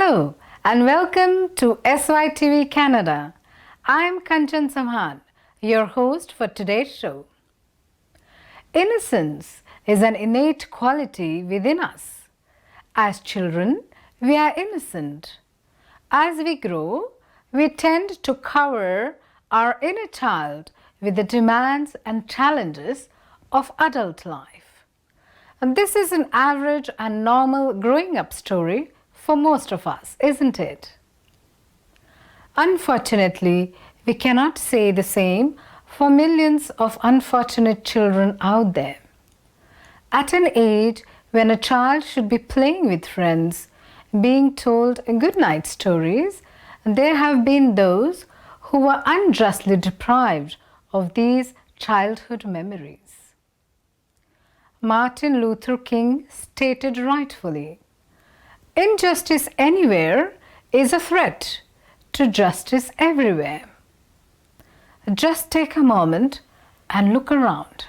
Hello and welcome to SYTV Canada. I'm Kanchan Samhan, your host for today's show. Innocence is an innate quality within us. As children, we are innocent. As we grow, we tend to cover our inner child with the demands and challenges of adult life. And this is an average and normal growing up story for most of us, isn't it? Unfortunately, we cannot say the same for millions of unfortunate children out there. At an age when a child should be playing with friends, being told good night stories, there have been those who were unjustly deprived of these childhood memories. Martin Luther King stated rightfully, "Injustice anywhere is a threat to justice everywhere." Just take a moment and look around.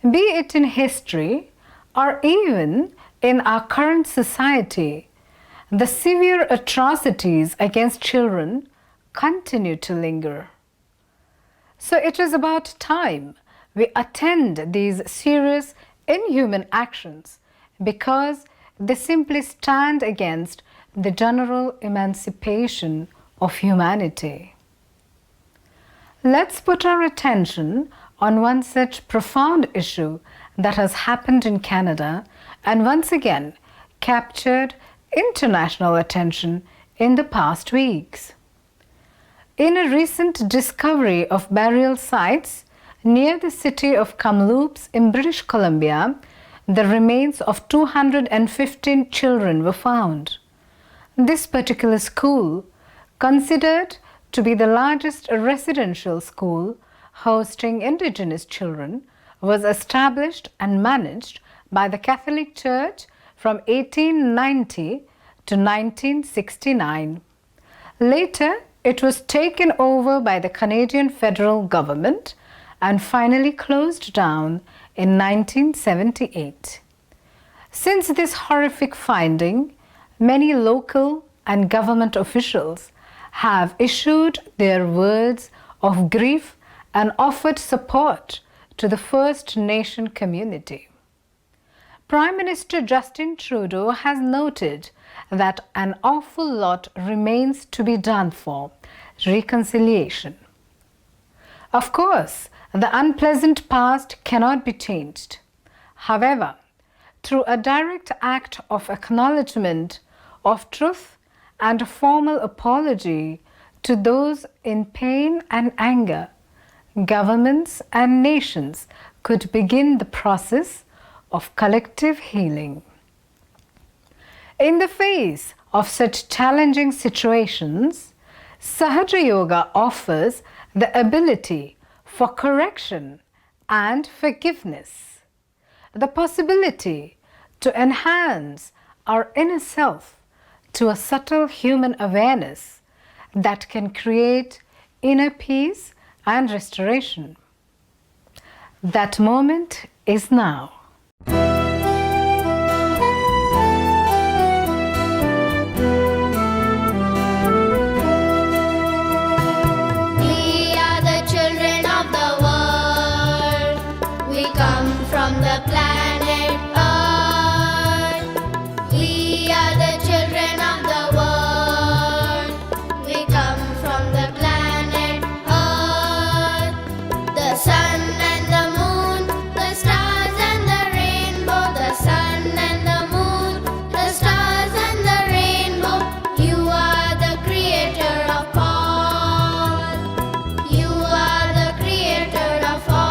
Be it in history or even in our current society, the severe atrocities against children continue to linger. So it is about time we attend these serious inhuman actions because they simply stand against the general emancipation of humanity. Let's put our attention on one such profound issue that has happened in Canada and once again captured international attention in the past weeks. In a recent discovery of burial sites near the city of Kamloops in British Columbia, the remains of 215 children were found. This particular school, considered to be the largest residential school hosting Indigenous children, was established and managed by the Catholic Church from 1890 to 1969. Later, it was taken over by the Canadian federal government and finally closed down in 1978. Since this horrific finding, many local and government officials have issued their words of grief and offered support to the First Nation community. Prime Minister Justin Trudeau has noted that an awful lot remains to be done for reconciliation. Of course, the unpleasant past cannot be changed. However, through a direct act of acknowledgement of truth and a formal apology to those in pain and anger, governments and nations could begin the process of collective healing. In the face of such challenging situations, Sahaja Yoga offers the ability for correction and forgiveness, the possibility to enhance our inner self to a subtle human awareness that can create inner peace and restoration. That moment is now. From the planet Earth, we are the children of the world. We come from the planet Earth. The sun and the moon, the stars and the rainbow. The sun and the moon, the stars and the rainbow. You are the creator of all. You are the creator of all.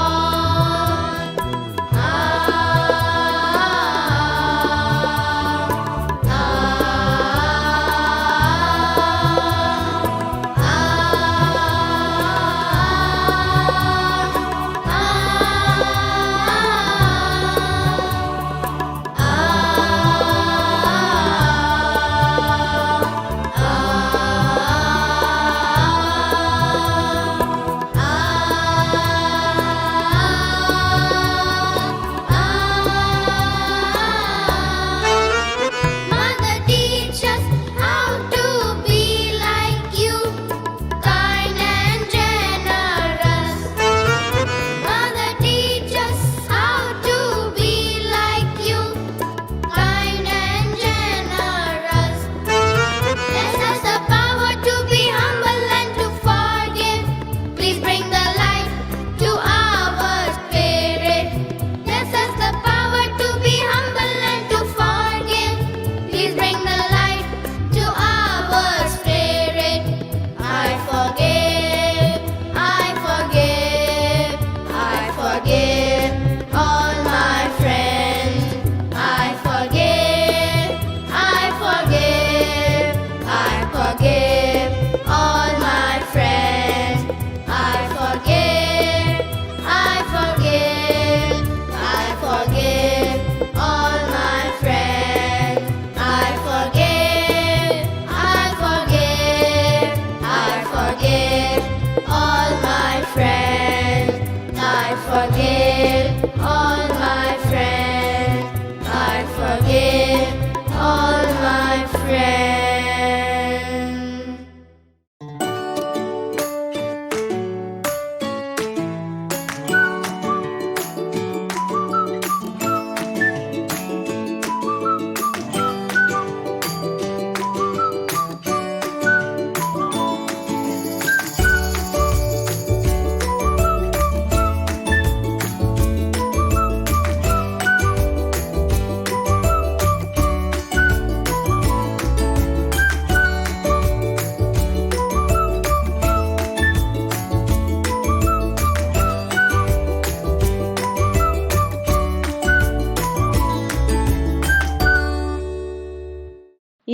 I forgive all my friends. I forgive all my friends.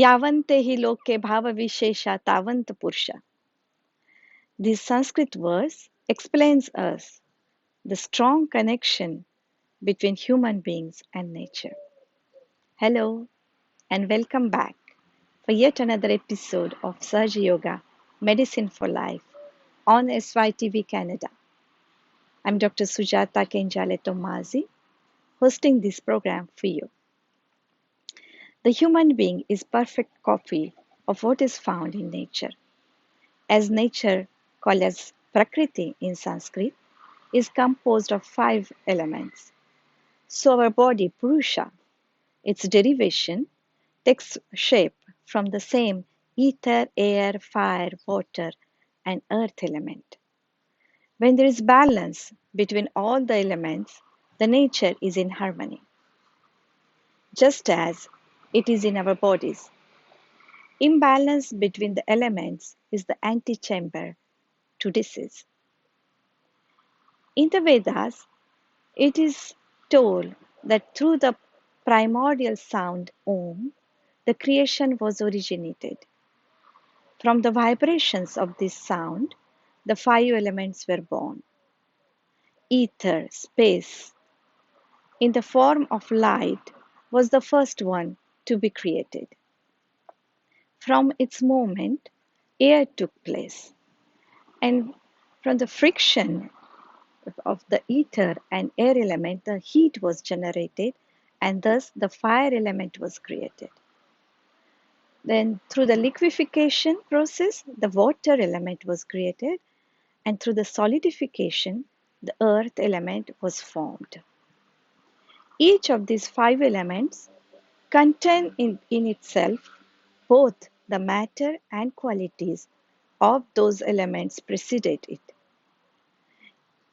यावन्ते हि लोके भावविशेषा तावन्त पुरुषा. This Sanskrit verse explains us the strong connection between human beings and nature. Hello and welcome back for yet another episode of Sahaja Yoga Medicine for Life on SYTV Canada. I'm Dr. Sujata Kenjale Tomazi, hosting this program for you. The human being is perfect copy of what is found in nature. As nature, called as Prakriti in Sanskrit, is composed of 5 elements. So our body, Purusha, its derivation, takes shape from the same ether, air, fire, water, and earth element. When there is balance between all the elements, the nature is in harmony, just as it is in our bodies. Imbalance between the elements is the antechamber to disease. In the Vedas, it is told that through the primordial sound Om, the creation was originated. From the vibrations of this sound, the 5 elements were born. Ether, space, in the form of light, was the first one to be created. From its movement, air took place, and from the friction of the ether and air element, the heat was generated, and thus the fire element was created. Then, through the liquefaction process, the water element was created, and through the solidification, the earth element was formed. Each of these 5 elements contain in itself both the matter and qualities of those elements preceded it.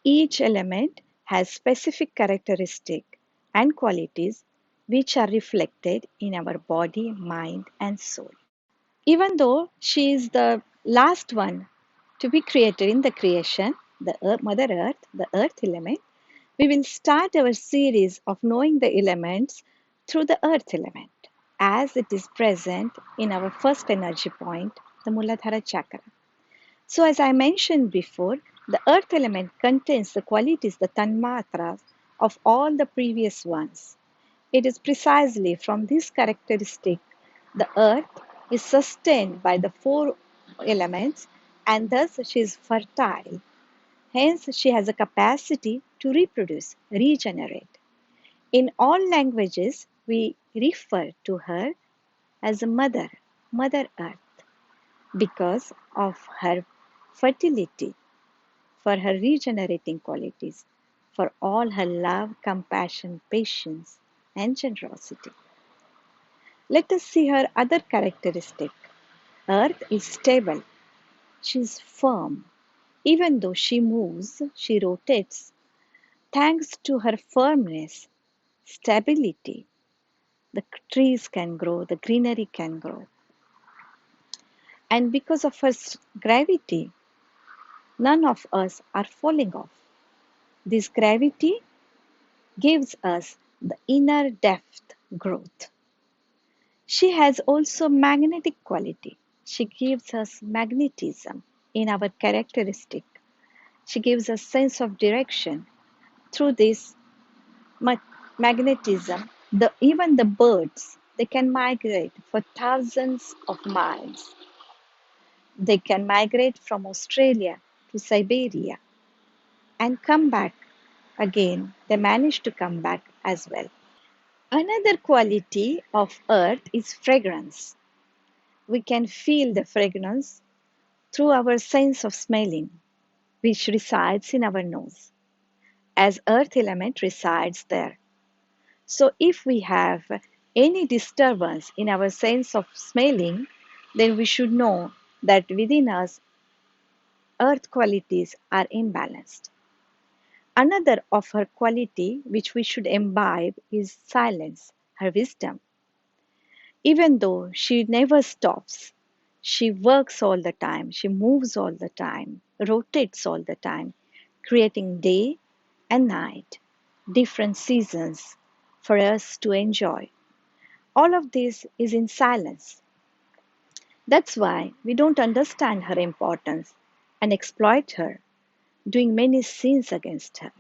Each element has specific characteristics and qualities which are reflected in our body, mind, and soul. Even though she is the last one to be created in the creation, the Mother Earth, the earth element, we will start our series of knowing the elements through the earth element as it is present in our first energy point, the Muladhara chakra. So, as I mentioned before, the earth element contains the qualities, the tanmatras, of all the previous ones. It is precisely from this characteristic the earth is sustained by the 4 elements, and thus she is fertile. Hence, she has a capacity to reproduce, regenerate. In all languages, we refer to her as a mother, Mother Earth, because of her fertility, for her regenerating qualities, for all her love, compassion, patience, and generosity. Let us see her other characteristic. Earth is stable. She is firm. Even though she moves, she rotates. Thanks to her firmness, stability, the trees can grow, the greenery can grow. And because of her gravity, none of us are falling off. This gravity gives us the inner depth growth. She has also magnetic quality. She gives us magnetism in our characteristic. She gives us sense of direction. Through this magnetism, even the birds, they can migrate for thousands of miles. They can migrate from Australia to Siberia and come back again they manage to come back as well. Another quality of earth is fragrance. We can feel the fragrance through our sense of smelling, which resides in our nose, as earth element resides there. So if we have any disturbance in our sense of smelling, then we should know that within us earth qualities are imbalanced. Another of her quality which we should imbibe is silence, her wisdom. Even though she never stops, she works all the time, she moves all the time, rotates all the time, creating day and night, different seasons for us to enjoy. All of this is in silence. That's why we don't understand her importance and exploit her, doing many sins against her.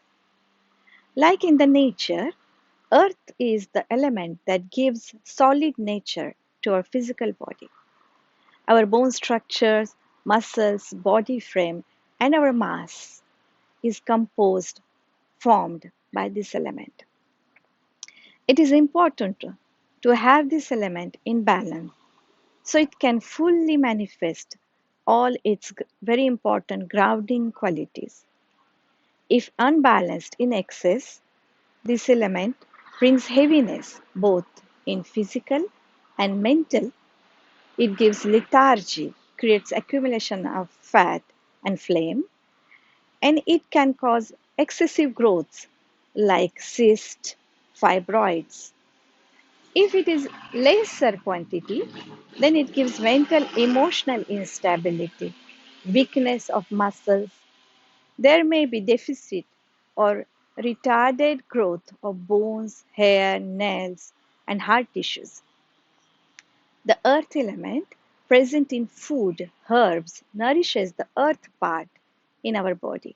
Like in the nature, earth is the element that gives solid nature to our physical body. Our bone structures, muscles, body frame, and our mass is formed by this element. It is important to have this element in balance so it can fully manifest all its very important grounding qualities. If unbalanced in excess, this element brings heaviness both in physical and mental. It gives lethargy, creates accumulation of fat and flame, and it can cause excessive growths like cysts, fibroids. If it is lesser quantity, then it gives mental emotional instability, weakness of muscles. There may be deficit or retarded growth of bones, hair, nails, and heart tissues. The earth element present in food, herbs, nourishes the earth part in our body.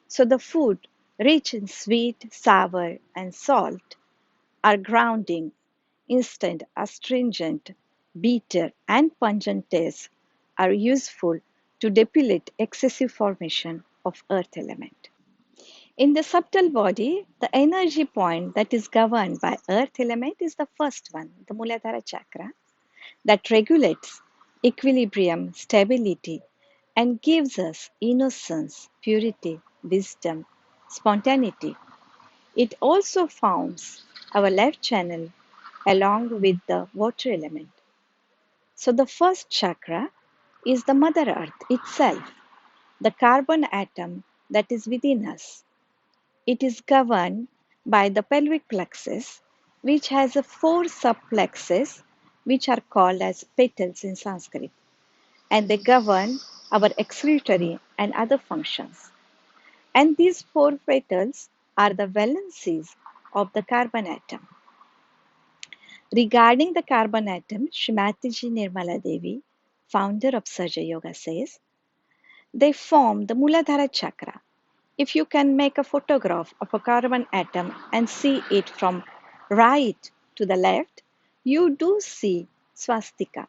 So the food rich in sweet, sour, and salt are grounding, instant, astringent, bitter, and pungent tastes are useful to deplete excessive formation of earth element. In the subtle body, the energy point that is governed by earth element is the first one, the Muladhara chakra, that regulates equilibrium, stability, and gives us innocence, purity, wisdom, spontaneity. It also forms our left channel along with the water element. So the first chakra is the Mother Earth itself, the carbon atom that is within us. It is governed by the pelvic plexus, which has a four subplexes, which are called as petals in Sanskrit, and they govern our excretory and other functions. And these four petals are the valencies of the carbon atom. Regarding the carbon atom, Srimati Nirmala Devi, founder of Saja Yoga, says, they form the Muladhara chakra. If you can make a photograph of a carbon atom and see it from right to the left, you do see swastika.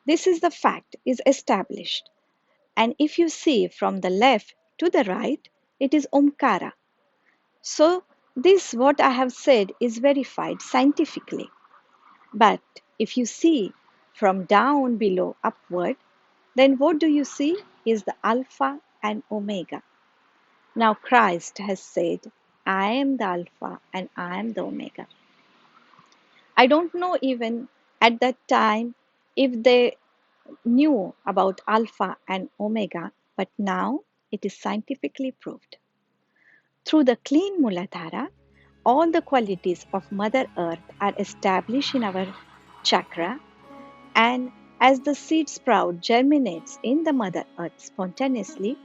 This is the fact is established. And if you see from the left to the right, it is Omkara. So this what I have said is verified scientifically. But if you see from down below upward, then what do you see is the Alpha and Omega. Now Christ has said, I am the Alpha and I am the Omega. I don't know even at that time if they knew about Alpha and Omega, but now it is scientifically proved. Through the clean Muladhara, all the qualities of Mother Earth are established in our chakra, and as the seed sprout germinates in the Mother Earth spontaneously,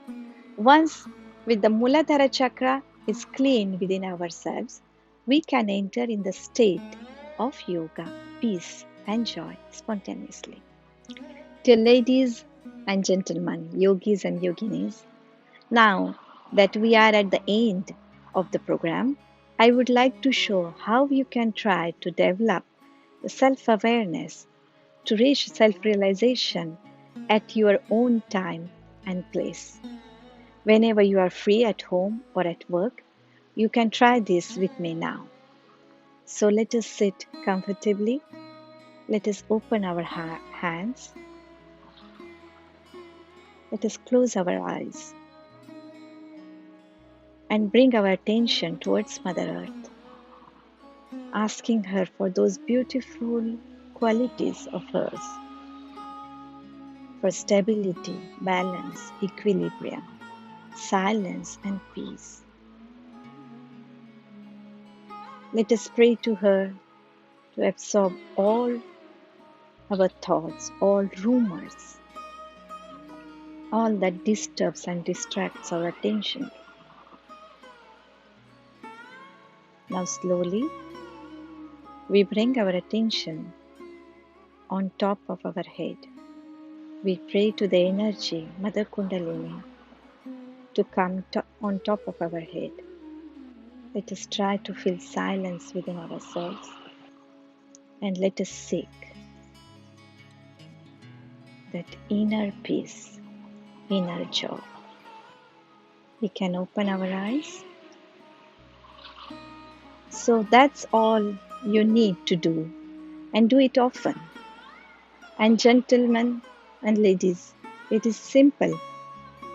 once with the Muladhara chakra is clean within ourselves, we can enter in the state of yoga, peace, and joy spontaneously. Dear ladies and gentlemen, yogis and yoginis, now that we are at the end of the program, I would like to show how you can try to develop the self-awareness to reach self-realization at your own time and place. Whenever you are free at home or at work, you can try this with me now. So let us sit comfortably. Let us open our hands. Let us close our eyes and bring our attention towards Mother Earth, asking her for those beautiful qualities of hers, for stability, balance, equilibrium, silence, and peace. Let us pray to her to absorb all our thoughts, all rumors, all that disturbs and distracts our attention. Now slowly, we bring our attention on top of our head. We pray to the energy, Mother Kundalini, to come on top of our head. Let us try to feel silence within ourselves and let us seek that inner peace, inner joy. We can open our eyes. So that's all you need to do, and do it often. And gentlemen and ladies, it is simple,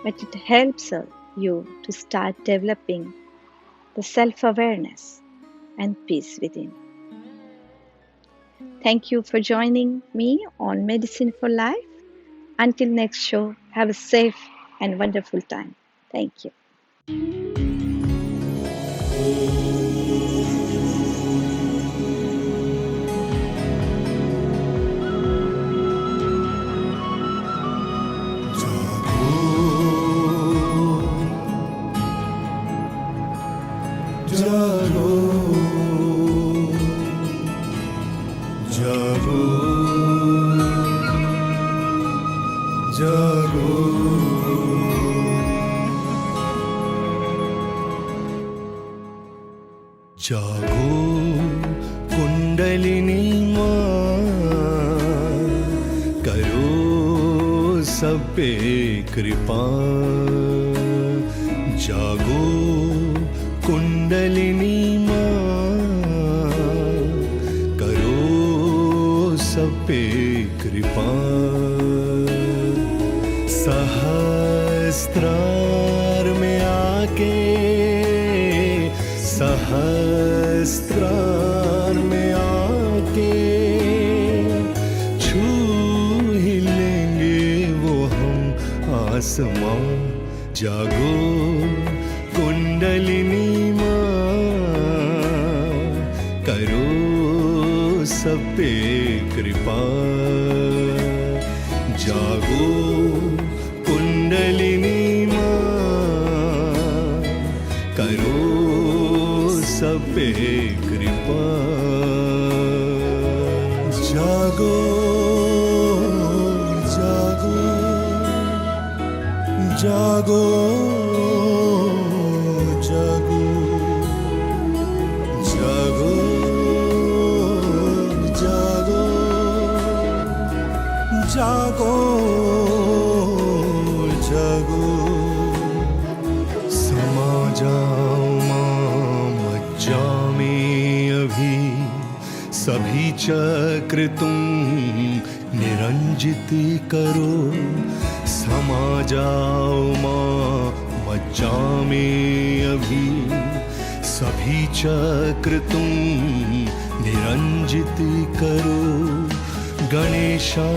but it helps you to start developing the self-awareness and peace within. Thank you for joining me on Medicine for Life. Until next show, have a safe and wonderful time. Thank you. जागो जागो जागो जागो कुंडलिनी माँ करो सब पे कृपा जागो कुंडलिनी माँ करो सब पे कृपा सहस्त्रार में आके सहस्त्रार में आके छू ही लेंगे वो हम आसमां जागो कुंडलिनी करो सब पे कृपा जागो कुंडलिनी माँ करो सब पे कृपा जागो जागो जागो जागो जागो समा जाओ माँ मज्जा में अभी सभी चक्र तुम निरंजित करो समा जाओ माँ मज्जा में अभी सभी चक्र तुम निरंजित करो गणेशा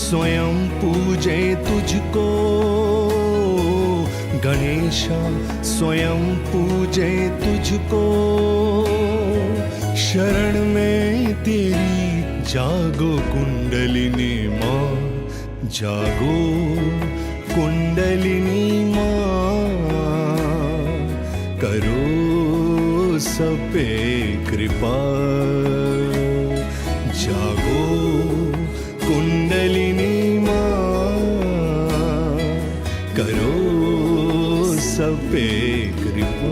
स्वयं पूजे तुझको गणेशा स्वयं पूजे तुझको शरण में तेरी जागो कुंडलिनी माँ जागो कुंडलिनी माँ करो सब पे कृपा जागो कुंडलिनी माँ करो सब पे कृपा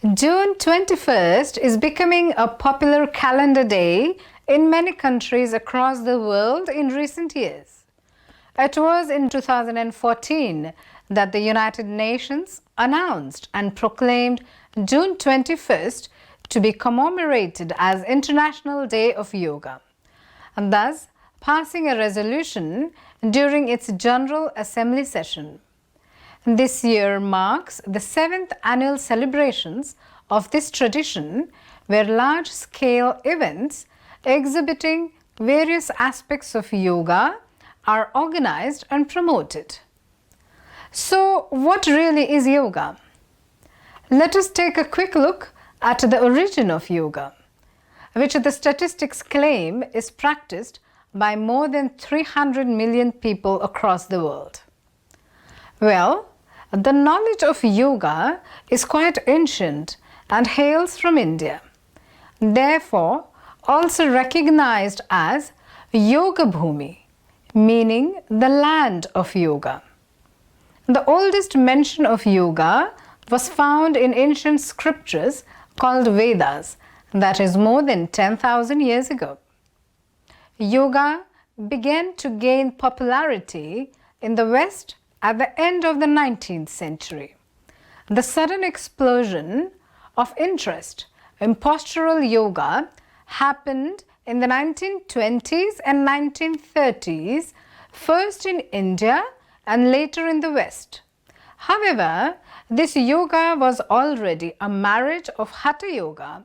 June 21st is becoming a popular calendar day in many countries across the world in recent years. It was in 2014 that the United Nations announced and proclaimed June 21st to be commemorated as International Day of Yoga, and thus passing a resolution during its General Assembly session. This year marks the 7th annual celebrations of this tradition, where large-scale events exhibiting various aspects of yoga are organized and promoted. So, what really is yoga? Let us take a quick look at the origin of yoga, which the statistics claim is practiced by more than 300 million people across the world. Well, the knowledge of yoga is quite ancient and hails from India, therefore also recognized as Yoga Bhumi, meaning the land of yoga. The oldest mention of yoga was found in ancient scriptures called Vedas, that is more than 10,000 years ago. Yoga began to gain popularity in the West at the end of the 19th century. The sudden explosion of interest in postural yoga happened in the 1920s and 1930s, first in India and later in the West. However, this yoga was already a marriage of Hatha yoga,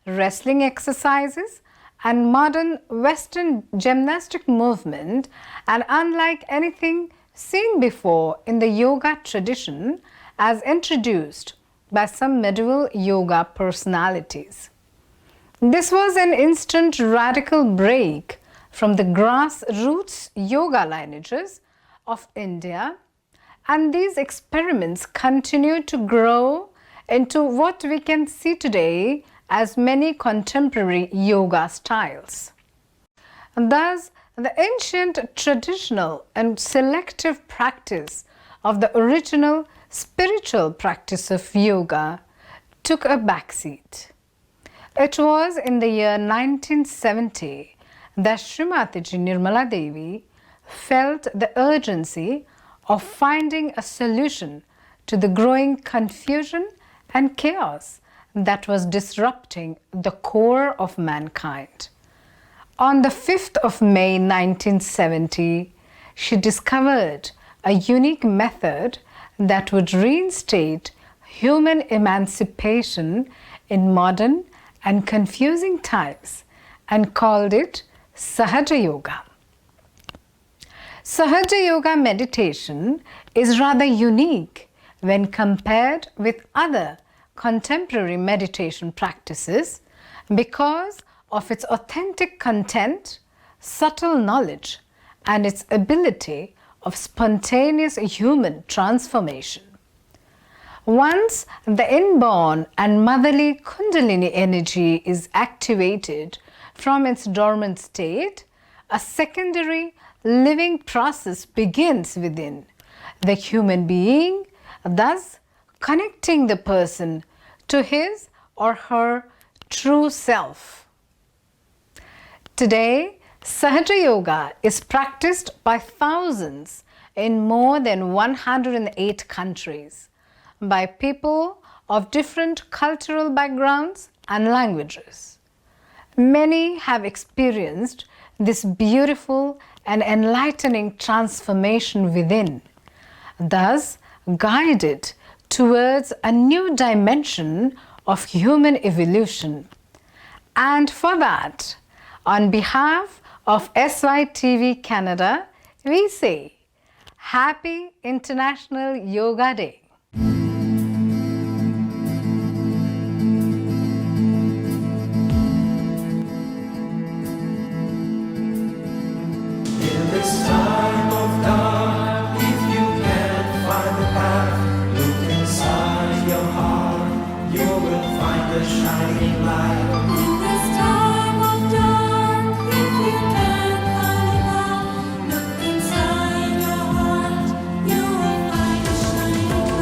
wrestling exercises, and modern Western gymnastic movement, and unlike anything seen before in the yoga tradition as introduced by some medieval yoga personalities. This was an instant radical break from the grassroots yoga lineages of India, and these experiments continue to grow into what we can see today as many contemporary yoga styles. And thus, the ancient traditional and selective practice of the original spiritual practice of yoga took a backseat. It was in the year 1970 that Srimatiji Nirmala Devi felt the urgency of finding a solution to the growing confusion and chaos that was disrupting the core of mankind. On the 5th of May 1970, she discovered a unique method that would reinstate human emancipation in modern and confusing times and called it Sahaja Yoga. Sahaja Yoga meditation is rather unique when compared with other contemporary meditation practices because of its authentic content, subtle knowledge, and its ability of spontaneous human transformation. Once the inborn and motherly Kundalini energy is activated from its dormant state, a secondary living process begins within the human being, thus connecting the person to his or her true self. Today, Sahaja Yoga is practiced by thousands in more than 108 countries by people of different cultural backgrounds and languages. Many have experienced this beautiful and enlightening transformation within, thus guided towards a new dimension of human evolution. And for that, on behalf of SYTV Canada, we say Happy International Yoga Day. This time of dark, if you can't find the path, look inside your heart, you will find a shining light. In this time of dark, if you can't find a path, look inside your heart, you will find a shining light.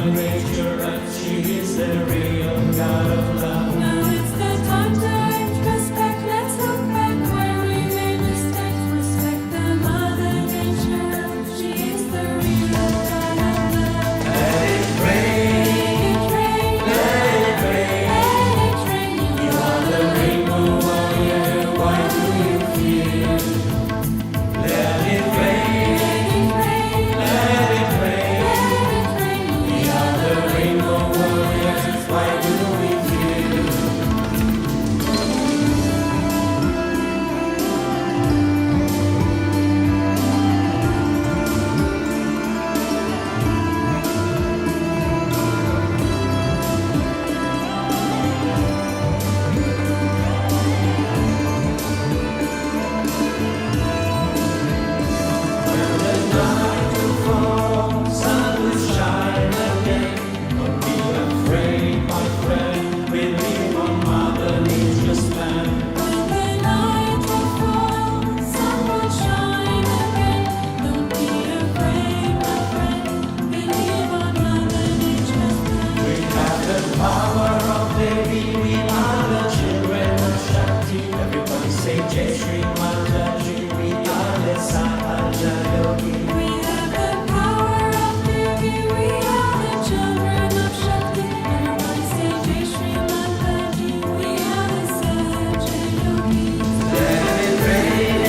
Mother Nature, and she is the real God of love. Now it's the time to act respect. Let's look back where we made mistakes. Respect the Mother Nature. She is the real God of love. Let it rain, Let it rain, let it rain. let it rain. You are the rainbow warrior, why do you fear? Let it rain, let it rain. We are the rainbow warriors, why do we fear? When the night will fall, sun will shine again. Don't be afraid, my friend, believe on Mother Nature's plan. When the night will fall, sun will shine again. Don't be afraid, my friend. Believe on Mother Nature's plan. We have the power of Devi, we are the children of Shakti. Everybody say Jai Shri Mataji, we are the Sahaja Yogi. We have the power of Devi. We are the children of Shakti. Everybody say Jai Shri Mataji. We are the Sahaja Yogis. Let it rain,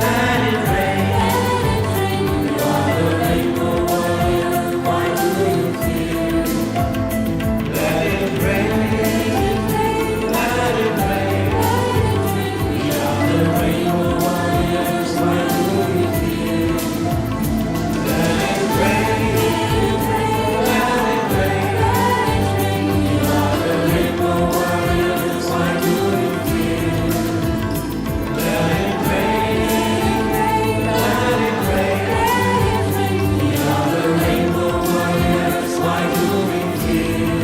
let it rain. You are the rainbow warrior, why do you fear? Let it rain, let it rain. We are the rainbow warriors, why do we fear? Let it rain, let it rain. We are the rainbow warriors, why do we fear? Let it rain, let it rain. We are the rainbow warriors, why do we fear?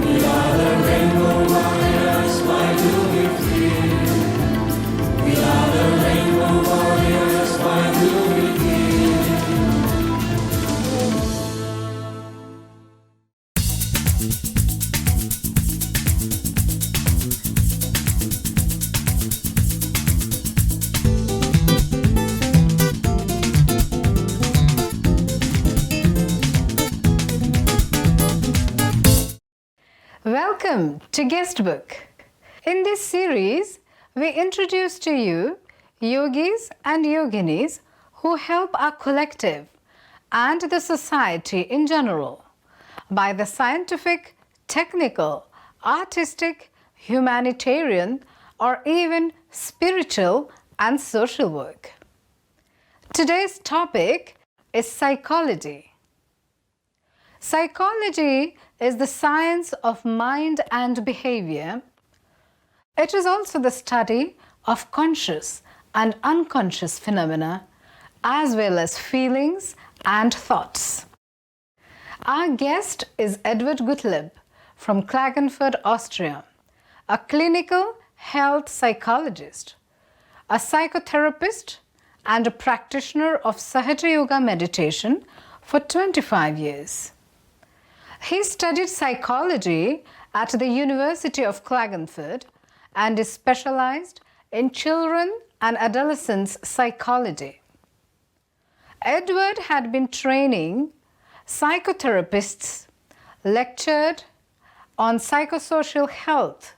We are the rainbow warriors, why do we fear? We are the rainbow warriors, why do we fear? Welcome to Guestbook. In this series, we introduce to you yogis and yoginis who help our collective and the society in general by the scientific, technical, artistic, humanitarian, or even spiritual and social work. Today's topic is psychology. Psychology is the science of mind and behavior. It is also the study of conscious and unconscious phenomena, as well as feelings and thoughts. Our guest is Edward Gottlieb from Klagenfurt, Austria, a clinical health psychologist, a psychotherapist, and a practitioner of Sahaja Yoga meditation for 25 years. He studied psychology at the University of Klagenfurt and is specialized in children and adolescents psychology. Edward had been training psychotherapists, lectured on psychosocial health,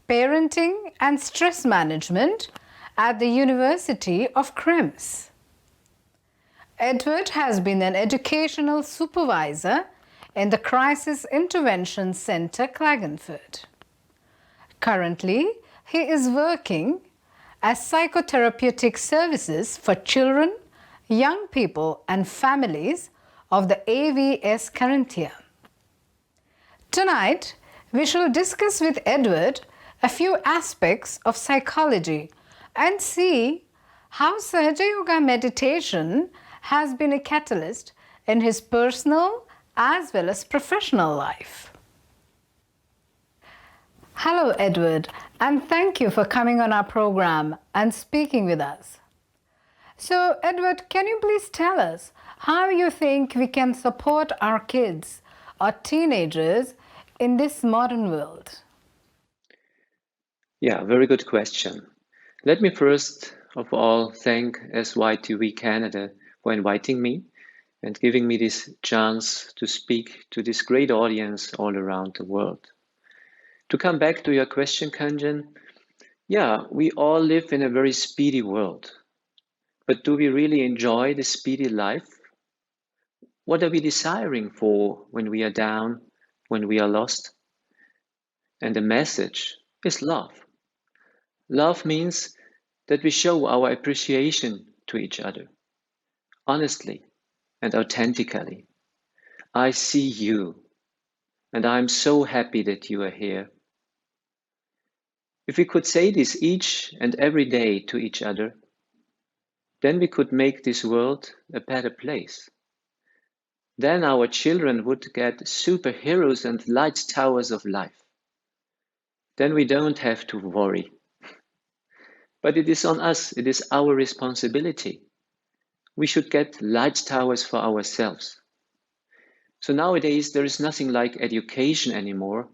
parenting and stress management at the University of Krems. Edward has been an educational supervisor in the Crisis Intervention Center, Klagenfurt. Currently, he is working as psychotherapeutic services for children, young people and families of the AVS Carinthia. Tonight, we shall discuss with Edward a few aspects of psychology and see how Sahaja Yoga meditation has been a catalyst in his personal as well as professional life. Hello, Edward, and thank you for coming on our program and speaking with us. So, Edward, can you please tell us how you think we can support our kids or teenagers in this modern world? Yeah, very good question. Let me first of all thank SYTV Canada for inviting me and giving me this chance to speak to this great audience all around the world. To come back to your question, Kanjan, yeah, we all live in a very speedy world. But do we really enjoy the speedy life? What are we desiring for when we are down, when we are lost? And the message is love. Love means that we show our appreciation to each other, honestly and authentically. I see you, and I'm so happy that you are here. If we could say this each and every day to each other, then we could make this world a better place. Then our children would get superheroes and light towers of life. Then we don't have to worry. But it is on us, it is our responsibility. We should get light towers for ourselves. So nowadays there is nothing like education anymore,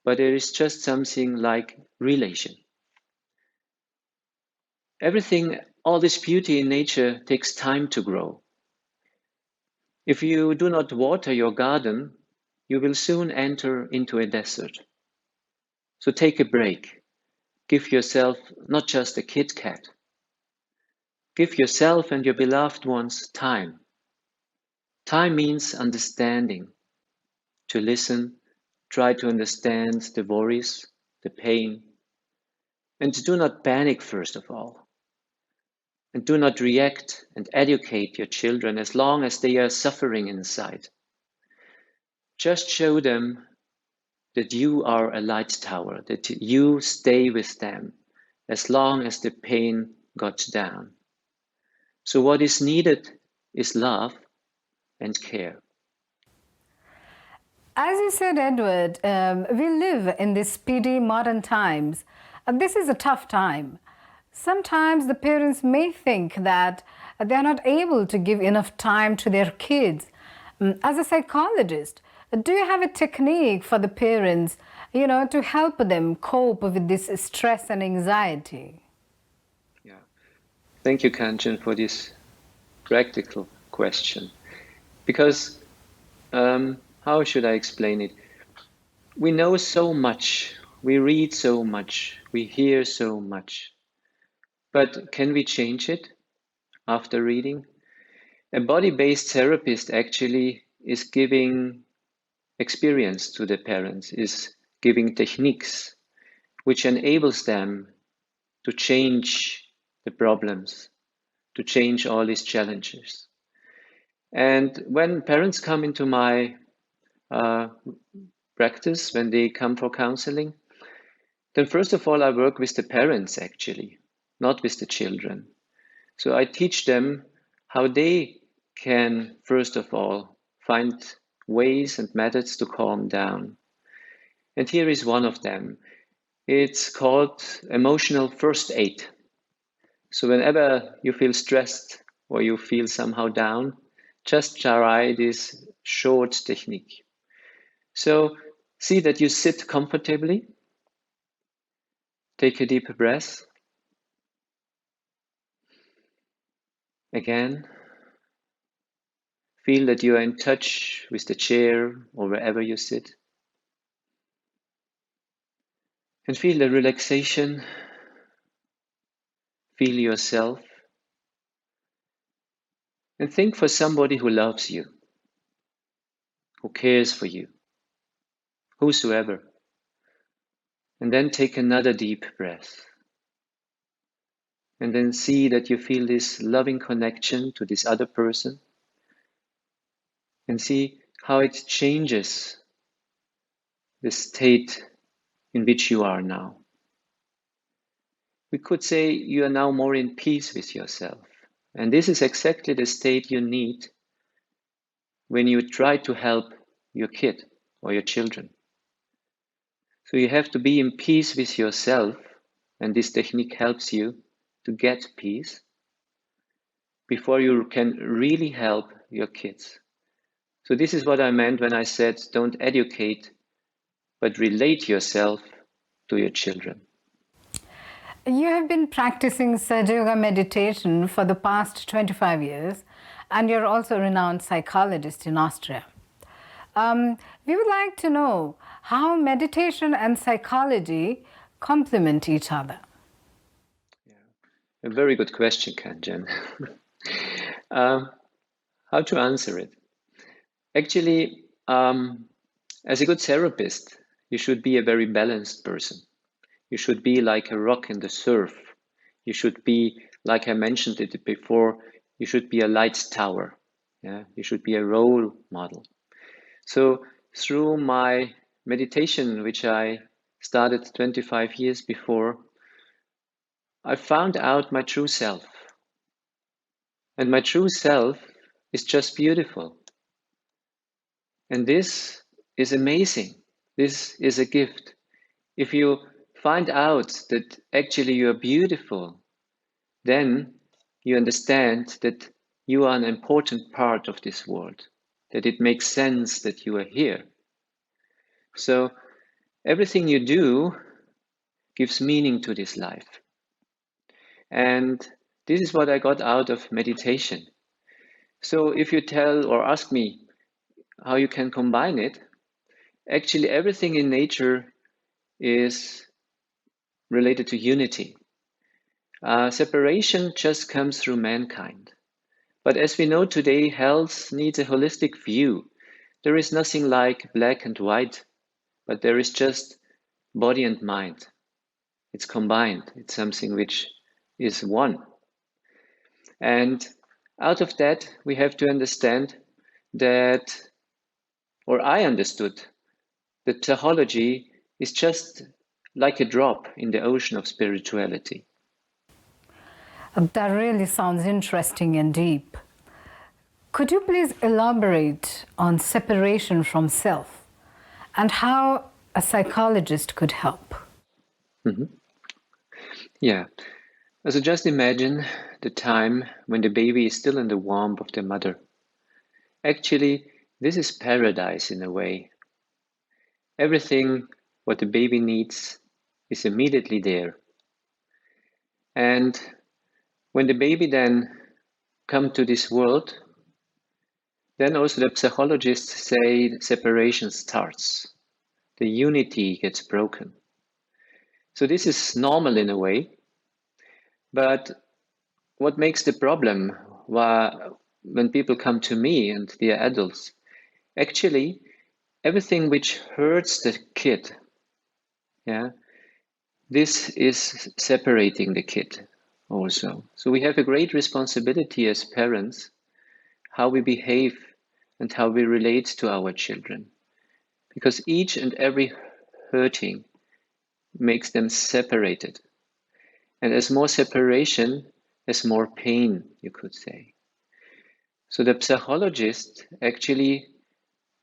but there is just something like relation. Everything, all this beauty in nature takes time to grow. If you do not water your garden, you will soon enter into a desert. So take a break. Give yourself not just a Kit Kat. Give yourself and your beloved ones time. Time means understanding. To listen, try to understand the worries, the pain, and do not panic first of all. And do not react and educate your children as long as they are suffering inside. Just show them that you are a light tower, that you stay with them as long as the pain got down. So what is needed is love and care. As you said, Edward, we live in these speedy modern times. This is a tough time. Sometimes the parents may think that they are not able to give enough time to their kids. As a psychologist, do you have a technique for the parents, to help them cope with this stress and anxiety? Yeah. Thank you, Kanchan, for this practical question. Because how should I explain it? We know so much, we read so much, we hear so much. But can we change it after reading? A body-based therapist actually is giving experience to the parents, is giving techniques which enables them to change the problems, to change all these challenges. And when parents come into my practice, when they come for counseling, then first of all, I work with the parents actually, not with the children. So I teach them how they can, first of all, find ways and methods to calm down. And here is one of them. It's called emotional first aid. So whenever you feel stressed or you feel somehow down, just try this short technique. So see that you sit comfortably. Take a deep breath. Again, feel that you are in touch with the chair or wherever you sit. And feel the relaxation. Feel yourself. And think for somebody who loves you, who cares for you, whosoever. And then take another deep breath. And then see that you feel this loving connection to this other person. And see how it changes the state in which you are now. We could say you are now more in peace with yourself. And this is exactly the state you need when you try to help your kid or your children. So you have to be in peace with yourself, and this technique helps you to get peace before you can really help your kids. So this is what I meant when I said don't educate, but relate yourself to your children. You have been practicing Sahaja Yoga meditation for the past 25 years, and you're also a renowned psychologist in Austria. We would like to know how meditation and psychology complement each other. A very good question, Kanjan. How to answer it? Actually, as a good therapist, you should be a very balanced person. You should be like a rock in the surf. You should be, like I mentioned it before, you should be a light tower. Yeah? You should be a role model. So through my meditation, which I started 25 years before, I found out my true self. And my true self is just beautiful. And this is amazing. This is a gift. If you find out that actually you are beautiful, then you understand that you are an important part of this world, that it makes sense that you are here. So everything you do gives meaning to this life. And this is what I got out of meditation. So if you tell or ask me how you can combine it, actually everything in nature is related to unity. Separation just comes through mankind. But as we know today, health needs a holistic view. There is nothing like black and white, but there is just body and mind. It's combined. It's something which is one. And out of that, we have to understand that, or I understood, that psychology is just like a drop in the ocean of spirituality. That really sounds interesting and deep. Could you please elaborate on separation from self and how a psychologist could help? Yeah. So just imagine the time when the baby is still in the womb of the mother. Actually, this is paradise in a way. Everything what the baby needs is immediately there. And when the baby then comes to this world, then also the psychologists say separation starts. The unity gets broken. So this is normal in a way. But what makes the problem when people come to me and they are adults, actually everything which hurts the kid, yeah, this is separating the kid also. So we have a great responsibility as parents, how we behave and how we relate to our children. Because each and every hurting makes them separated. And as more separation, as more pain, you could say. So the psychologist actually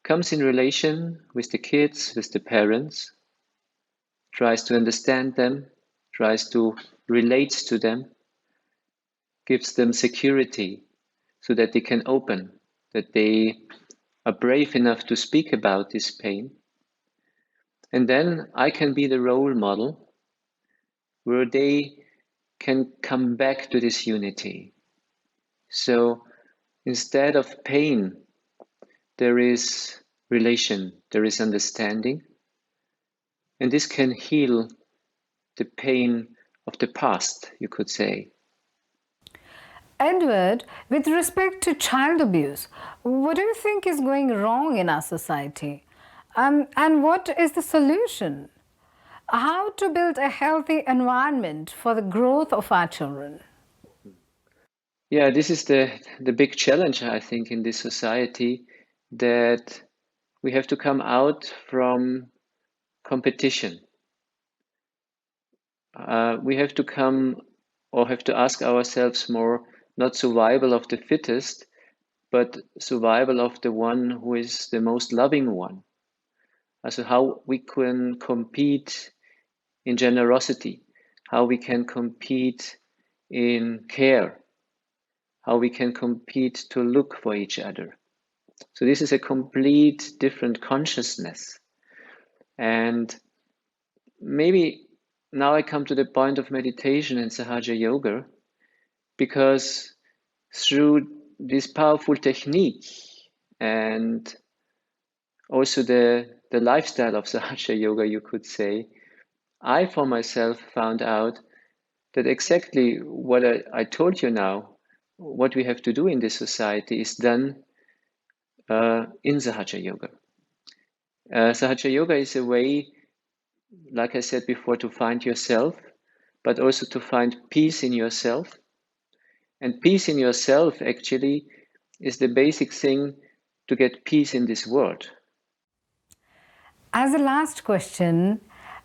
comes in relation with the kids, with the parents, tries to understand them, tries to relate to them, gives them security so that they can open, that they are brave enough to speak about this pain. And then I can be the role model where they can come back to this unity. So instead of pain, there is relation, there is understanding, and this can heal the pain of the past, you could say. Edward, with respect to child abuse, what do you think is going wrong in our society? And what is the solution? How to build a healthy environment for the growth of our children? Yeah, this is the big challenge, I think, in this society, that we have to come out from competition. We have to come or have to ask ourselves more, not survival of the fittest, but survival of the one who is the most loving one. Also how we can compete in generosity, how we can compete in care, how we can compete to look for each other. So this is a complete different consciousness. And maybe now I come to the point of meditation and Sahaja Yoga, because through this powerful technique and also the lifestyle of Sahaja Yoga, you could say, I for myself found out that exactly what I told you now, what we have to do in this society is done in Sahaja Yoga. Sahaja Yoga is a way, like I said before, to find yourself, but also to find peace in yourself. And peace in yourself actually is the basic thing to get peace in this world. As a last question,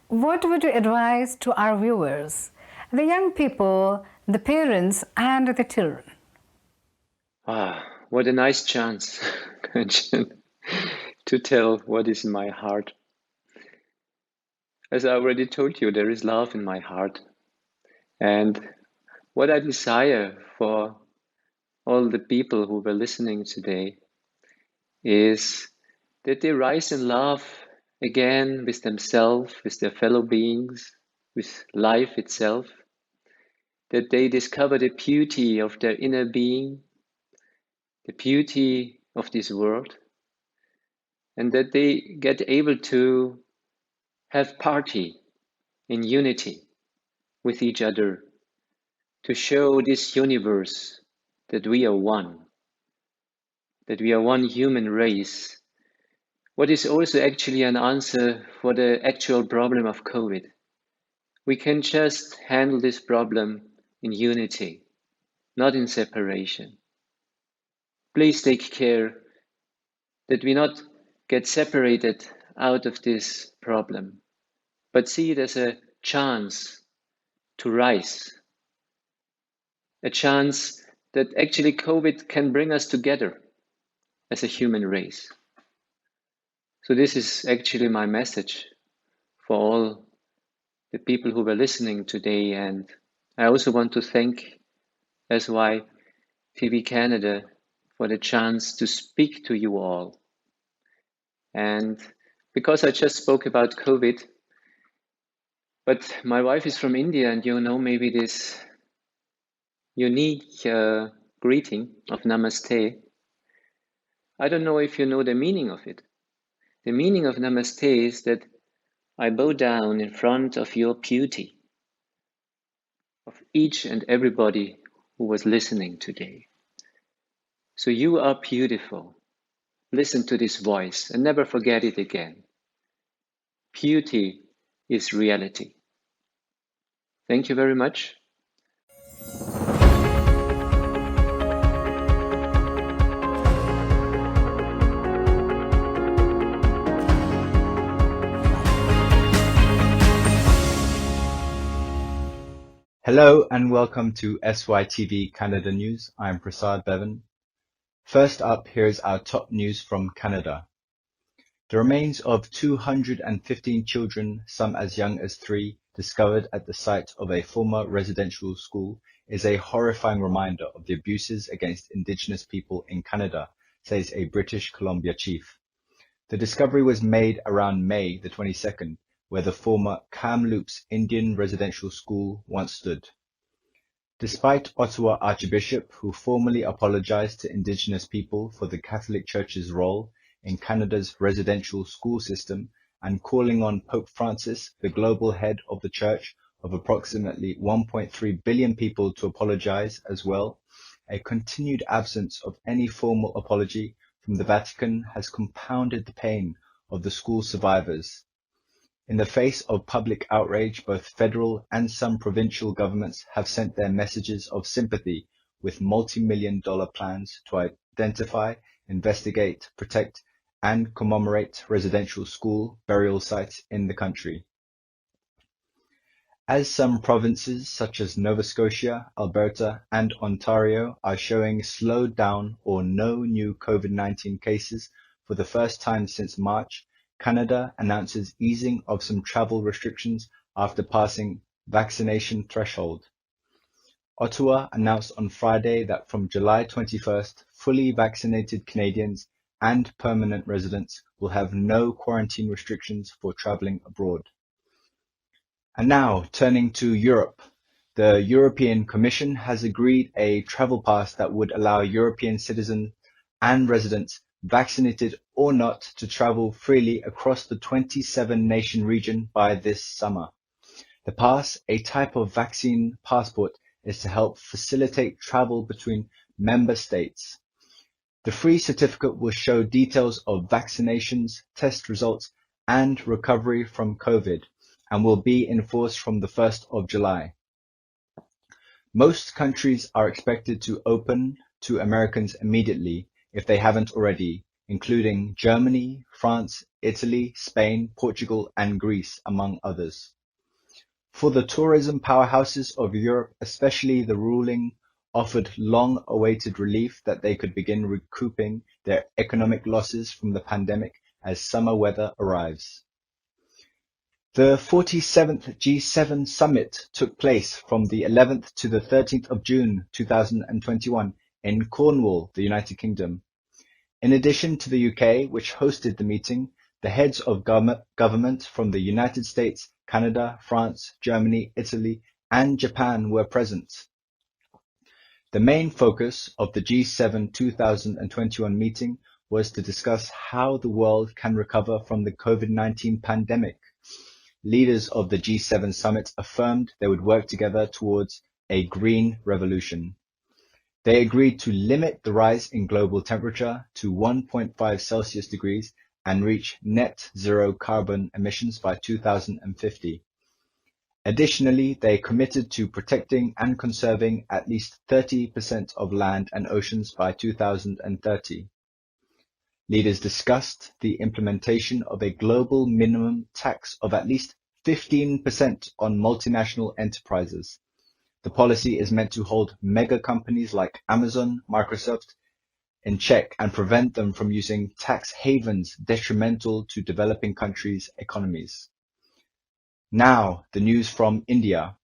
what would you advise to our viewers, the young people, the parents, and the children? Ah, what a nice chance, Kanchan, to tell what is in my heart. As I already told you, there is love in my heart. And what I desire for all the people who were listening today is that they rise in love again with themselves, with their fellow beings, with life itself, that they discover the beauty of their inner being, the beauty of this world, and that they get able to have party in unity with each other, to show this universe that we are one, that we are one human race. What is also actually an answer for the actual problem of COVID. We can just handle this problem in unity, not in separation. Please take care that we not get separated out of this problem, but see it as a chance to rise, a chance that actually COVID can bring us together as a human race. So this is actually my message for all the people who were listening today. And I also want to thank SYTV Canada for the chance to speak to you all. And because I just spoke about COVID, but my wife is from India, and you know maybe this unique greeting of Namaste. I don't know if you know the meaning of it. The meaning of Namaste is that I bow down in front of your beauty, of each and everybody who was listening today. So you are beautiful. Listen to this voice and never forget it again. Beauty is reality. Thank you very much. Hello and welcome to SYTV Canada News. I'm Prasad Bevan. First up, here's our top news from Canada. The remains of 215 children, some as young as 3, discovered at the site of a former residential school is a horrifying reminder of the abuses against Indigenous people in Canada, says a British Columbia chief. The discovery was made around May the 22nd, where the former Kamloops Indian Residential School once stood. Despite Ottawa Archbishop, who formally apologized to Indigenous people for the Catholic Church's role in Canada's residential school system and calling on Pope Francis, the global head of the Church of approximately 1.3 billion people, to apologize as well, a continued absence of any formal apology from the Vatican has compounded the pain of the school survivors. In the face of public outrage, both federal and some provincial governments have sent their messages of sympathy with multi-million-dollar plans to identify, investigate, protect, and commemorate residential school burial sites in the country. As some provinces such as Nova Scotia, Alberta, and Ontario are showing slowed down or no new COVID-19 cases for the first time since March, Canada announces easing of some travel restrictions after passing vaccination threshold. Ottawa announced on Friday that from July 21st, fully vaccinated Canadians and permanent residents will have no quarantine restrictions for travelling abroad. And now, turning to Europe, the European Commission has agreed a travel pass that would allow European citizens and residents, vaccinated or not, to travel freely across the 27-nation region by this summer. The pass, a type of vaccine passport, is to help facilitate travel between member states. The free certificate will show details of vaccinations, test results, and recovery from COVID, and will be enforced from the 1st of July. Most countries are expected to open to Americans immediately if they haven't already, including Germany, France, Italy, Spain, Portugal, and Greece, among others. For the tourism powerhouses of Europe, especially, the ruling offered long-awaited relief that they could begin recouping their economic losses from the pandemic as summer weather arrives. The 47th G7 summit took place from the 11th to the 13th of June 2021 in Cornwall, the United Kingdom. In addition to the UK, which hosted the meeting, the heads of government from the United States, Canada, France, Germany, Italy, and Japan were present. The main focus of the G7 2021 meeting was to discuss how the world can recover from the COVID-19 pandemic. Leaders of the G7 summit affirmed they would work together towards a green revolution. They agreed to limit the rise in global temperature to 1.5 Celsius degrees and reach net zero carbon emissions by 2050. Additionally, they committed to protecting and conserving at least 30% of land and oceans by 2030. Leaders discussed the implementation of a global minimum tax of at least 15% on multinational enterprises. The policy is meant to hold mega companies like Amazon, Microsoft in check and prevent them from using tax havens detrimental to developing countries' economies. Now, the news from India.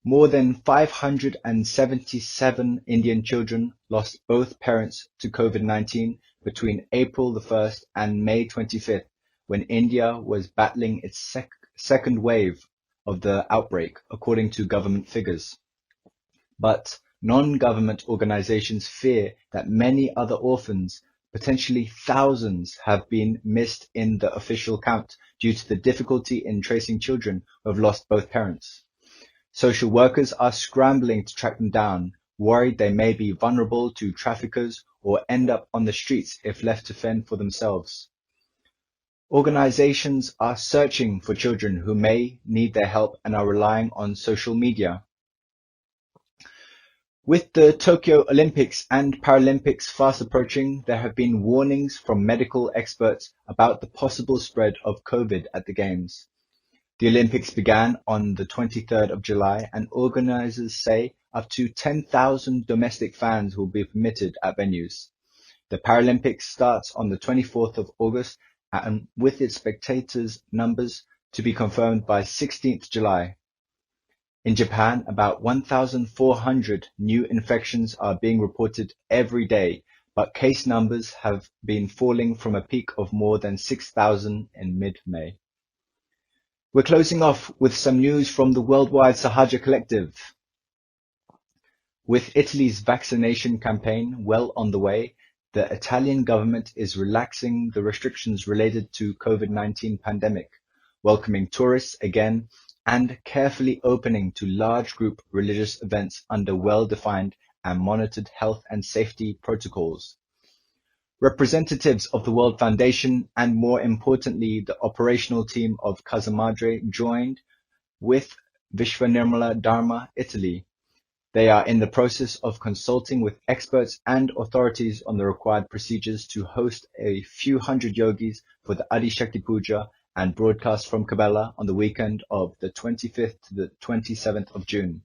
More than 577 Indian children lost both parents to COVID-19 between April the 1st and May 25th, when India was battling its second wave of the outbreak, according to government figures. But non-government organizations fear that many other orphans, potentially thousands, have been missed in the official count due to the difficulty in tracing children who have lost both parents. Social workers are scrambling to track them down, worried they may be vulnerable to traffickers or end up on the streets if left to fend for themselves. Organizations are searching for children who may need their help and are relying on social media. With the Tokyo Olympics and Paralympics fast approaching, there have been warnings from medical experts about the possible spread of COVID at the Games. The Olympics began on the 23rd of July, and organizers say up to 10,000 domestic fans will be permitted at venues. The Paralympics starts on the 24th of August, and with its spectators numbers to be confirmed by 16th July. In Japan, about 1,400 new infections are being reported every day, but case numbers have been falling from a peak of more than 6,000 in mid-May. We're closing off with some news from the Worldwide Sahaja Collective. With Italy's vaccination campaign well on the way, the Italian government is relaxing the restrictions related to COVID-19 pandemic, welcoming tourists again, and carefully opening to large group religious events under well-defined and monitored health and safety protocols. Representatives of the World Foundation and, more importantly, the operational team of Casa Madre joined with Vishvanirmala Dharma Italy. They are in the process of consulting with experts and authorities on the required procedures to host a few hundred yogis for the Adi Shakti Puja and broadcast from Kabela on the weekend of the 25th to the 27th of June.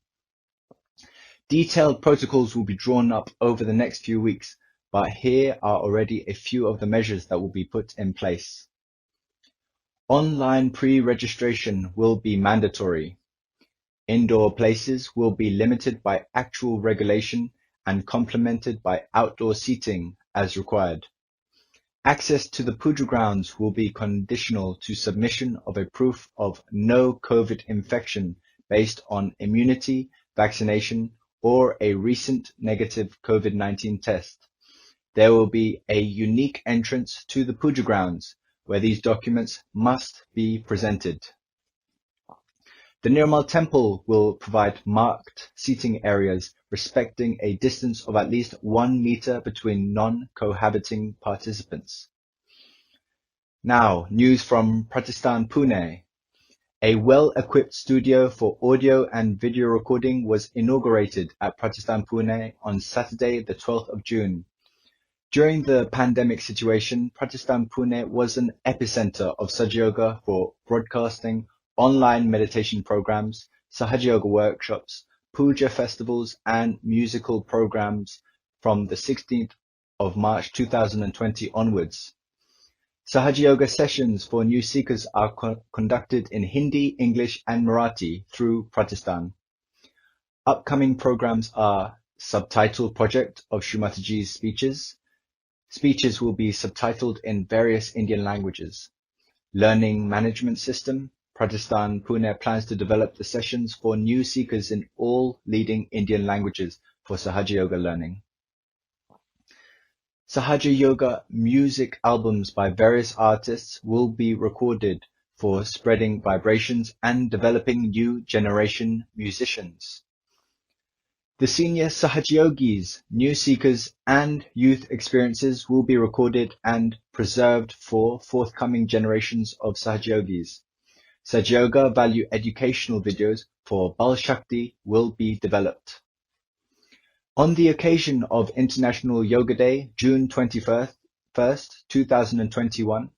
Detailed protocols will be drawn up over the next few weeks, but here are already a few of the measures that will be put in place. Online pre-registration will be mandatory. Indoor places will be limited by actual regulation and complemented by outdoor seating as required. Access to the puja grounds will be conditional to submission of a proof of no COVID infection based on immunity, vaccination, or a recent negative COVID-19 test. There will be a unique entrance to the puja grounds where these documents must be presented. The Nirmal Temple will provide marked seating areas respecting a distance of at least 1 meter between non-cohabiting participants. Now, news from Pratishthan Pune. A well-equipped studio for audio and video recording was inaugurated at Pratishthan Pune on Saturday, the 12th of June. During the pandemic situation, Pratishthan Pune was an epicenter of Sahaja Yoga for broadcasting online meditation programs, Sahaja Yoga workshops, puja festivals, and musical programs from the 16th of March 2020 onwards. Sahaja Yoga sessions for new seekers are conducted in Hindi, English, and Marathi through Pratishthan. Upcoming programs are Subtitle Project of Srimatiji's speeches. Speeches will be subtitled in various Indian languages. Learning Management System. Pratishthan Pune plans to develop the sessions for new seekers in all leading Indian languages for Sahaja Yoga learning. Sahaja Yoga music albums by various artists will be recorded for spreading vibrations and developing new generation musicians. The senior Sahaja Yogis, new seekers, and youth experiences will be recorded and preserved for forthcoming generations of Sahaja Yogis. Sahaja Yoga value educational videos for Bal Shakti will be developed. On the occasion of International Yoga Day, June 21st, 2021,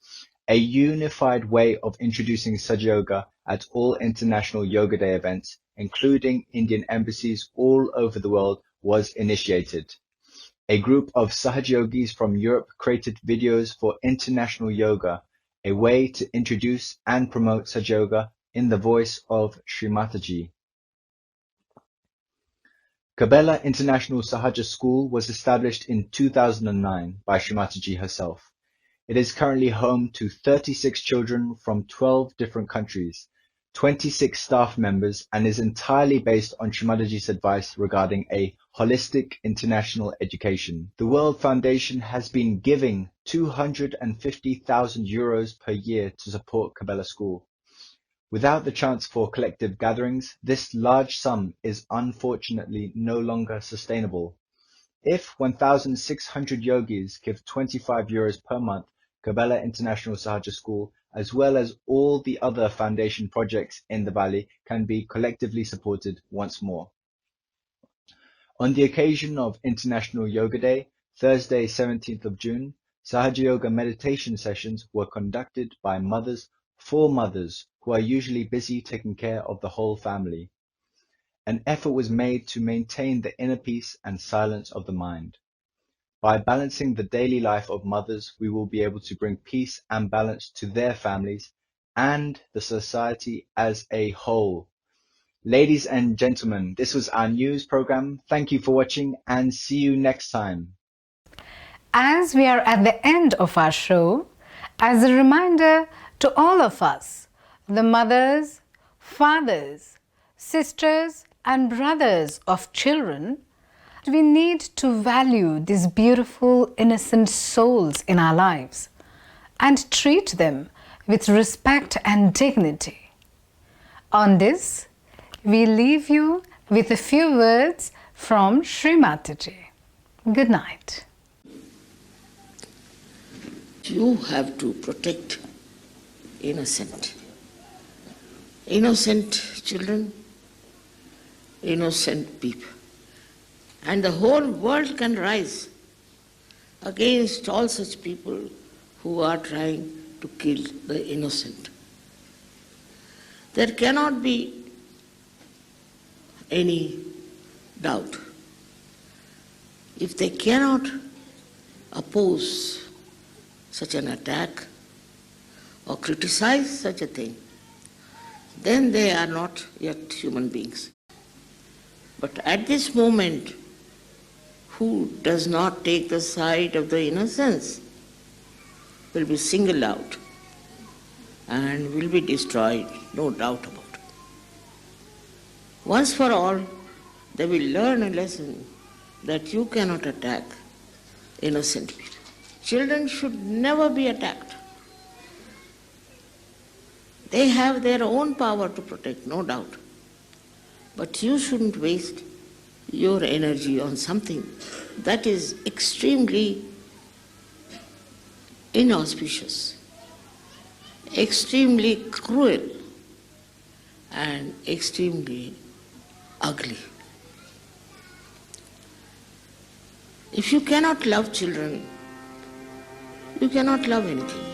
a unified way of introducing Sahaja Yoga at all International Yoga Day events, including Indian embassies all over the world, was initiated. A group of Sahaja Yogis from Europe created videos for International Yoga, a way to introduce and promote Sahaja Yoga in the voice of Srimataji. Kabela International Sahaja School was established in 2009 by Srimataji herself. It is currently home to 36 children from 12 different countries, 26 staff members, and is entirely based on Srimataji's advice regarding a holistic international education. The World Foundation has been giving 250,000 euros per year to support Kabela School. Without the chance for collective gatherings, this large sum is unfortunately no longer sustainable. If 1,600 yogis give 25 euros per month, Kabela International Sahaja School, as well as all the other foundation projects in the valley, can be collectively supported once more. On the occasion of International Yoga Day, Thursday 17th of June, Sahaja Yoga meditation sessions were conducted by mothers for mothers who are usually busy taking care of the whole family. An effort was made to maintain the inner peace and silence of the mind. By balancing the daily life of mothers, we will be able to bring peace and balance to their families and the society as a whole. Ladies and gentlemen, this was our news program. Thank you for watching and see you next time. As we are at the end of our show, as a reminder to all of us, the mothers, fathers, sisters, and brothers of children, we need to value these beautiful, innocent souls in our lives and treat them with respect and dignity. On this, we leave you with a few words from Srimataji. Good night. You have to protect innocent children, innocent people. And the whole world can rise against all such people who are trying to kill the innocent. There cannot be any doubt. If they cannot oppose such an attack or criticize such a thing, then they are not yet human beings. But at this moment, who does not take the side of the innocence will be singled out and will be destroyed, no doubt about it. Once for all, they will learn a lesson that you cannot attack innocent people. Children should never be attacked. They have their own power to protect, no doubt. But you shouldn't waste your energy on something that is extremely inauspicious, extremely cruel, and extremely ugly. If you cannot love children, you cannot love anything.